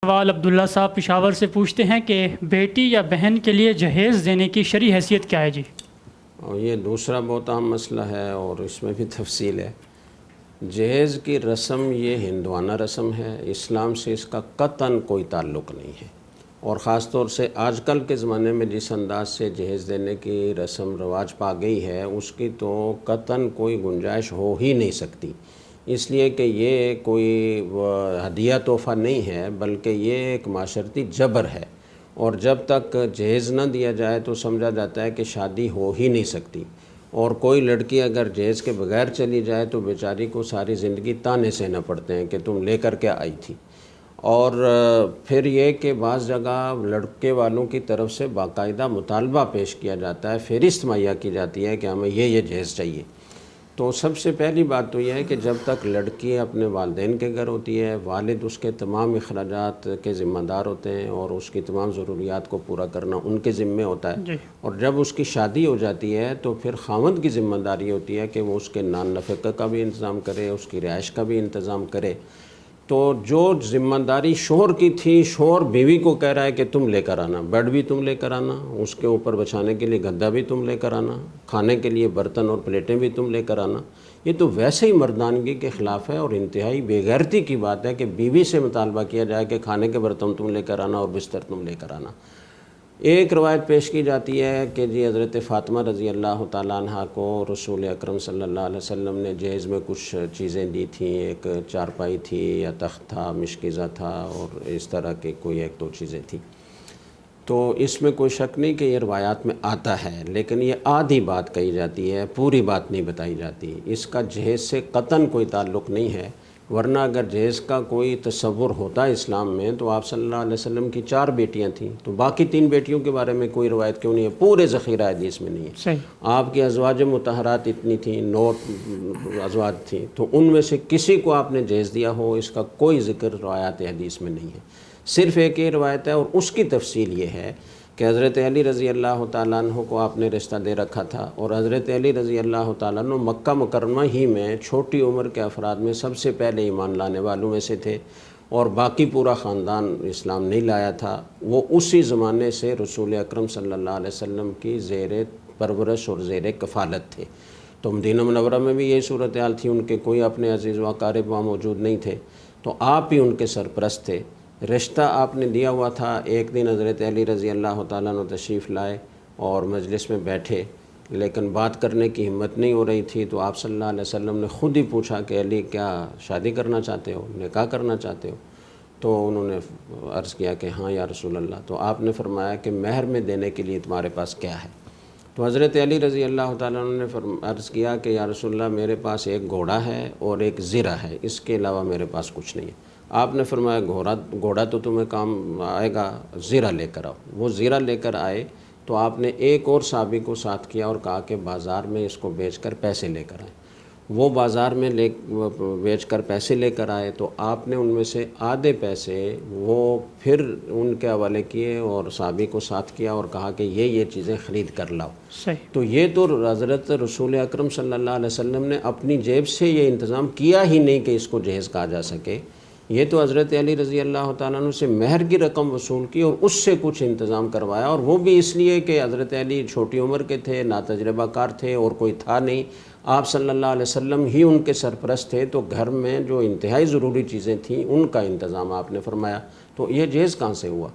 سوال عبداللہ صاحب پشاور سے پوچھتے ہیں کہ بیٹی یا بہن کے لیے جہیز دینے کی شرعی حیثیت کیا ہے جی؟ اور یہ دوسرا بہت اہم مسئلہ ہے اور اس میں بھی تفصیل ہے۔ جہیز کی رسم یہ ہندوانہ رسم ہے، اسلام سے اس کا قطعاً کوئی تعلق نہیں ہے، اور خاص طور سے آج کل کے زمانے میں جس انداز سے جہیز دینے کی رسم رواج پا گئی ہے اس کی تو قطعاً کوئی گنجائش ہو ہی نہیں سکتی، اس لیے کہ یہ کوئی ہدیہ تحفہ نہیں ہے بلکہ یہ ایک معاشرتی جبر ہے، اور جب تک جہیز نہ دیا جائے تو سمجھا جاتا ہے کہ شادی ہو ہی نہیں سکتی، اور کوئی لڑکی اگر جہیز کے بغیر چلی جائے تو بیچاری کو ساری زندگی تانے سہنا پڑتے ہیں کہ تم لے کر کے آئی تھی۔ اور پھر یہ کہ بعض جگہ لڑکے والوں کی طرف سے باقاعدہ مطالبہ پیش کیا جاتا ہے، فہرست مہیا کی جاتی ہے کہ ہمیں یہ جہیز چاہیے۔ تو سب سے پہلی بات تو یہ ہے کہ جب تک لڑکی اپنے والدین کے گھر ہوتی ہے، والد اس کے تمام اخراجات کے ذمہ دار ہوتے ہیں اور اس کی تمام ضروریات کو پورا کرنا ان کے ذمے ہوتا ہے، اور جب اس کی شادی ہو جاتی ہے تو پھر خاوند کی ذمہ داری ہوتی ہے کہ وہ اس کے نان نفقہ کا بھی انتظام کرے، اس کی رہائش کا بھی انتظام کرے۔ تو جو ذمہ داری شوہر کی تھی، شوہر بیوی کو کہہ رہا ہے کہ تم لے کر آنا، بیڈ بھی تم لے کر آنا، اس کے اوپر بچھانے کے لیے گدا بھی تم لے کر آنا، کھانے کے لیے برتن اور پلیٹیں بھی تم لے کر آنا، یہ تو ویسے ہی مردانگی کے خلاف ہے اور انتہائی بے غیرتی کی بات ہے کہ بیوی سے مطالبہ کیا جائے کہ کھانے کے برتن تم لے کر آنا اور بستر تم لے کر آنا۔ ایک روایت پیش کی جاتی ہے کہ جی حضرت فاطمہ رضی اللہ تعالیٰ عنہ کو رسول اکرم صلی اللہ علیہ وسلم نے جہیز میں کچھ چیزیں دی تھیں، ایک چارپائی تھی یا تخت تھا، مشکیزہ تھا، اور اس طرح کی کوئی ایک دو چیزیں تھیں۔ تو اس میں کوئی شک نہیں کہ یہ روایات میں آتا ہے، لیکن یہ آدھی بات کہی جاتی ہے، پوری بات نہیں بتائی جاتی۔ اس کا جہیز سے قطعاً کوئی تعلق نہیں ہے، ورنہ اگر جہیز کا کوئی تصور ہوتا اسلام میں تو آپ صلی اللہ علیہ وسلم کی 4 بیٹیاں تھیں، تو باقی 3 بیٹیوں کے بارے میں کوئی روایت کیوں نہیں ہے؟ پورے ذخیرہ حدیث میں نہیں ہے۔ صحیح۔ آپ کی ازواج مطہرات اتنی تھیں، 9 ازواج تھیں، تو ان میں سے کسی کو آپ نے جہیز دیا ہو اس کا کوئی ذکر روایات حدیث میں نہیں ہے۔ صرف ایک یہ روایت ہے اور اس کی تفصیل یہ ہے کہ حضرت علی رضی اللہ تعالیٰ عنہ کو آپ نے رشتہ دے رکھا تھا، اور حضرت علی رضی اللہ تعالیٰ عنہ مکہ مکرمہ ہی میں چھوٹی عمر کے افراد میں سب سے پہلے ایمان لانے والوں میں سے تھے، اور باقی پورا خاندان اسلام نہیں لایا تھا۔ وہ اسی زمانے سے رسول اکرم صلی اللہ علیہ وسلم کی زیر پرورش اور زیر کفالت تھے۔ تو مدینہ منورہ میں بھی یہی صورتحال تھی، ان کے کوئی اپنے عزیز و اقارب وہاں موجود نہیں تھے، تو آپ ہی ان کے سرپرست تھے۔ رشتہ آپ نے دیا ہوا تھا۔ ایک دن حضرت علی رضی اللہ تعالیٰ عنہ تشریف لائے اور مجلس میں بیٹھے، لیکن بات کرنے کی ہمت نہیں ہو رہی تھی، تو آپ صلی اللہ علیہ وسلم نے خود ہی پوچھا کہ علی کیا شادی کرنا چاہتے ہو، نکاح کرنا چاہتے ہو؟ تو انہوں نے عرض کیا کہ ہاں یا رسول اللہ۔ تو آپ نے فرمایا کہ مہر میں دینے کے لیے تمہارے پاس کیا ہے؟ تو حضرت علی رضی اللہ تعالیٰ عنہ نے عرض کیا کہ یا رسول اللہ میرے پاس ایک گھوڑا ہے اور ایک زرہ ہے، اس کے علاوہ میرے پاس کچھ نہیں ہے۔ آپ نے فرمایا گھوڑا تو تمہیں کام آئے گا، زرہ لے کر آؤ۔ وہ زرہ لے کر آئے تو آپ نے ایک اور صحابی کو ساتھ کیا اور کہا کہ بازار میں اس کو بیچ کر پیسے لے کر آئیں۔ وہ بازار میں بیچ کر پیسے لے کر آئے تو آپ نے ان میں سے آدھے پیسے وہ پھر ان کے حوالے کیے اور صحابی کو ساتھ کیا اور کہا کہ یہ چیزیں خرید کر لاؤ۔ صحیح۔ تو یہ تو حضرت رسول اکرم صلی اللہ علیہ وسلم نے اپنی جیب سے یہ انتظام کیا ہی نہیں کہ اس کو جہیز کہا جا سکے، یہ تو حضرت علی رضی اللہ تعالیٰ عنہ سے مہر کی رقم وصول کی اور اس سے کچھ انتظام کروایا، اور وہ بھی اس لیے کہ حضرت علی چھوٹی عمر کے تھے، ناتجربہ کار تھے اور کوئی تھا نہیں، آپ صلی اللہ علیہ وسلم ہی ان کے سرپرست تھے، تو گھر میں جو انتہائی ضروری چیزیں تھیں ان کا انتظام آپ نے فرمایا۔ تو یہ جہیز کہاں سے ہوا؟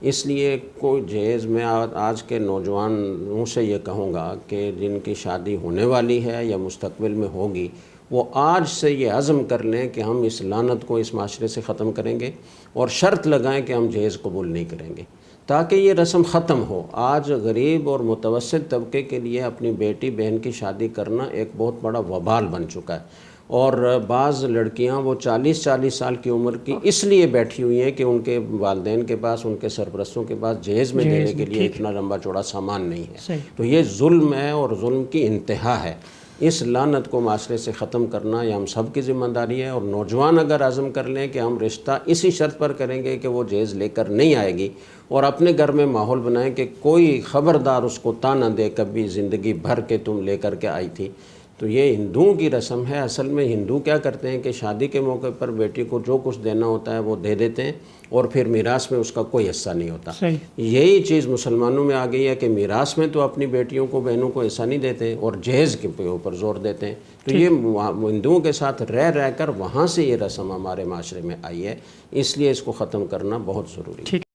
اس لیے کوئی جہیز میں آج کے نوجوانوں سے یہ کہوں گا کہ جن کی شادی ہونے والی ہے یا مستقبل میں ہوگی، وہ آج سے یہ عزم کر لیں کہ ہم اس لعنت کو اس معاشرے سے ختم کریں گے، اور شرط لگائیں کہ ہم جہیز قبول نہیں کریں گے تاکہ یہ رسم ختم ہو۔ آج غریب اور متوسط طبقے کے لیے اپنی بیٹی بہن کی شادی کرنا ایک بہت بڑا وبال بن چکا ہے، اور بعض لڑکیاں وہ 40 سال کی عمر کی اس لیے بیٹھی ہوئی ہیں کہ ان کے والدین کے پاس، ان کے سرپرستوں کے پاس جہیز میں دینے کے لیے اتنا لمبا چوڑا سامان نہیں ہے۔ تو یہ ظلم ہے اور ظلم کی انتہا ہے۔ اس لعنت کو معاشرے سے ختم کرنا یہ ہم سب کی ذمہ داری ہے، اور نوجوان اگر عزم کر لیں کہ ہم رشتہ اسی شرط پر کریں گے کہ وہ جہیز لے کر نہیں آئے گی، اور اپنے گھر میں ماحول بنائیں کہ کوئی خبردار اس کو تانا دے کبھی زندگی بھر کے تم لے کر کے آئی تھی، تو یہ ہندوؤں کی رسم ہے. اصل میں ہندو کیا کرتے ہیں کہ شادی کے موقع پر بیٹی کو جو کچھ دینا ہوتا ہے وہ دے دیتے ہیں اور پھر میراث میں اس کا کوئی حصہ نہیں ہوتا. یہی چیز مسلمانوں میں آ گئی ہے کہ میراث میں تو اپنی بیٹیوں کو بہنوں کو حصہ نہیں دیتے اور جہیز کے اوپر زور دیتے ہیں. تو یہ ہندوؤں کے ساتھ رہ کر وہاں سے یہ رسم ہمارے معاشرے میں آئی ہے، اس لیے اس کو ختم کرنا بہت ضروری ہے.